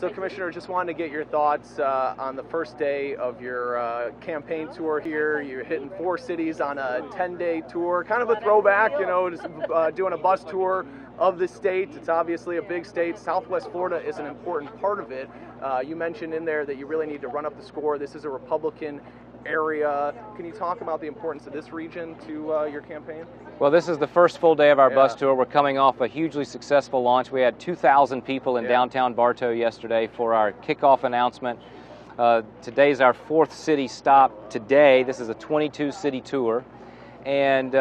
So, Commissioner, just wanted to get your thoughts on the first day of your campaign tour here. You're hitting 4 cities on a 10-day tour, kind of a throwback, you know, just doing a bus tour of the state. It's obviously a big state. Southwest Florida is an important part of it. You mentioned in there that you really need to run up the score. This is a Republican area. Can you talk about the importance of this region to your campaign? Well, this is the first full day of our bus tour. We're coming off a hugely successful launch. We had 2,000 people in downtown Bartow yesterday for our kickoff announcement. Today's our 4th city stop today. This is a 22-city tour. And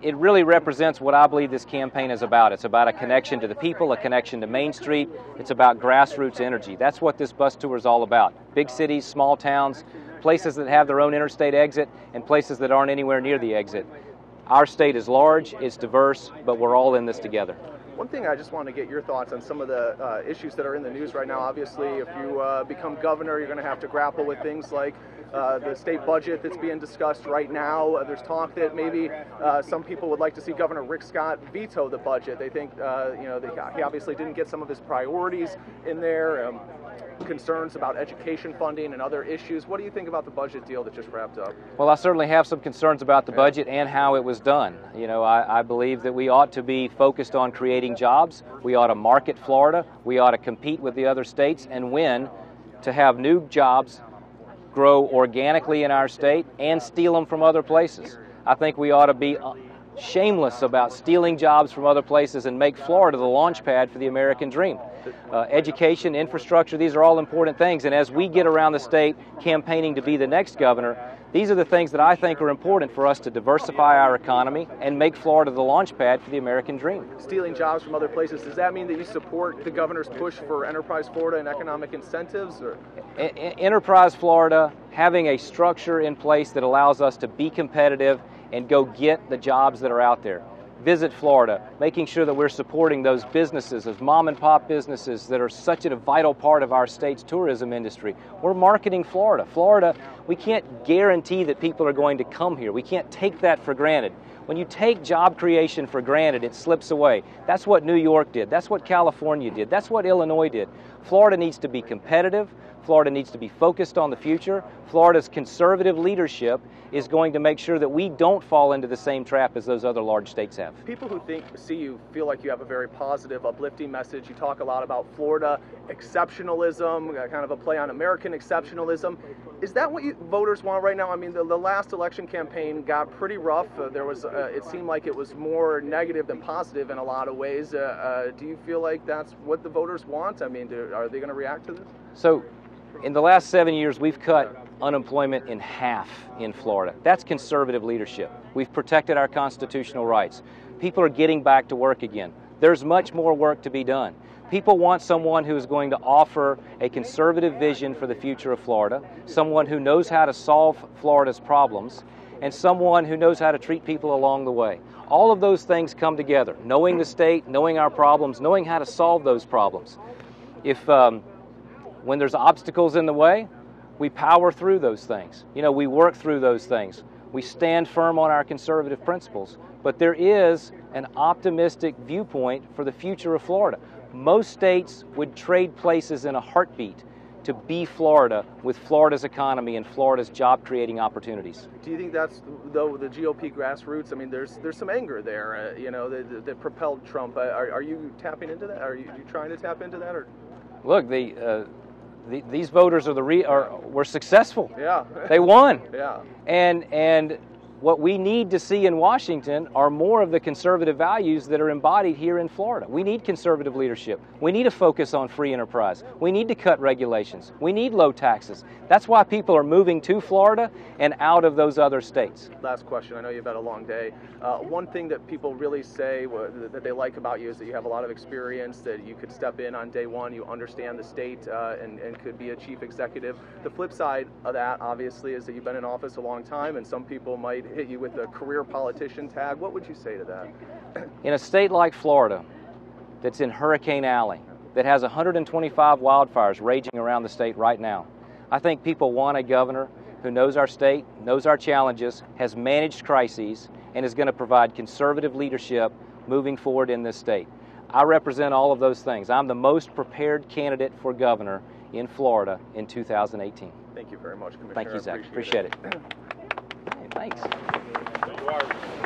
it really represents what I believe this campaign is about. It's about a connection to the people, a connection to Main Street. It's about grassroots energy. That's what this bus tour is all about. Big cities, small towns, places that have their own interstate exit, and places that aren't anywhere near the exit. Our state is large, it's diverse, but we're all in this together. One thing I just want to get your thoughts on some of the issues that are in the news right now. Obviously, if you become governor, you're going to have to grapple with things like the state budget that's being discussed right now. There's talk that maybe some people would like to see Governor Rick Scott veto the budget. They think, he obviously didn't get some of his priorities in there. Concerns about education funding and other issues. What do you think about the budget deal that just wrapped up? Well, I certainly have some concerns about the budget and how it was done. You know, I believe that we ought to be focused on creating jobs. We ought to market Florida. We ought to compete with the other states and win to have new jobs grow organically in our state and steal them from other places. I think we ought to be shameless about stealing jobs from other places and make Florida the launch pad for the American dream. Education, infrastructure, these are all important things, and as we get around the state campaigning to be the next governor, these are the things that I think are important for us to diversify our economy and make Florida the launch pad for the American dream. Stealing jobs from other places, does that mean that you support the governor's push for Enterprise Florida and economic incentives? Or? Enterprise Florida, having a structure in place that allows us to be competitive and go get the jobs that are out there. Visit Florida, making sure that we're supporting those businesses, those mom and pop businesses that are such a vital part of our state's tourism industry. We're marketing Florida. Florida, we can't guarantee that people are going to come here. We can't take that for granted. When you take job creation for granted, it slips away. That's what New York did. That's what California did. That's what Illinois did. Florida needs to be competitive. Florida needs to be focused on the future. Florida's conservative leadership is going to make sure that we don't fall into the same trap as those other large states have. People who see you feel like you have a very positive, uplifting message. You talk a lot about Florida exceptionalism, kind of a play on American exceptionalism. Is that what voters want right now? I mean, the last election campaign got pretty rough. It seemed like it was more negative than positive in a lot of ways. Do you feel like that's what the voters want? I mean, are they going to react to this? So, in the last 7 years, we've cut unemployment in half in Florida. That's conservative leadership. We've protected our constitutional rights. People are getting back to work again. There's much more work to be done. People want someone who is going to offer a conservative vision for the future of Florida, someone who knows how to solve Florida's problems, and someone who knows how to treat people along the way. All of those things come together, knowing the state, knowing our problems, knowing how to solve those problems. When there's obstacles in the way, we power through those things. You know, we work through those things. We stand firm on our conservative principles. But there is an optimistic viewpoint for the future of Florida. Most states would trade places in a heartbeat to be Florida with Florida's economy and Florida's job-creating opportunities. Do you think that's, though, the GOP grassroots? I mean, there's some anger there, that propelled Trump. Are you tapping into that? Are you trying to tap into that? Or? Look, these voters were successful. Yeah. They won. Yeah. And what we need to see in Washington are more of the conservative values that are embodied here in Florida. We need conservative leadership. We need to focus on free enterprise. We need to cut regulations. We need low taxes. That's why people are moving to Florida and out of those other states. Last question. I know you've had a long day. One thing that people really say that they like about you is that you have a lot of experience, that you could step in on day one, you understand the state, and could be a chief executive. The flip side of that, obviously, is that you've been in office a long time, and some people might hit you with a career politician tag. What would you say to that? In a state like Florida, that's in Hurricane Alley, that has 125 wildfires raging around the state right now, I think people want a governor who knows our state, knows our challenges, has managed crises, and is going to provide conservative leadership moving forward in this state. I represent all of those things. I'm the most prepared candidate for governor in Florida in 2018. Thank you very much, Commissioner. Thank you, Zach. Appreciate it. Hey, thanks. So you are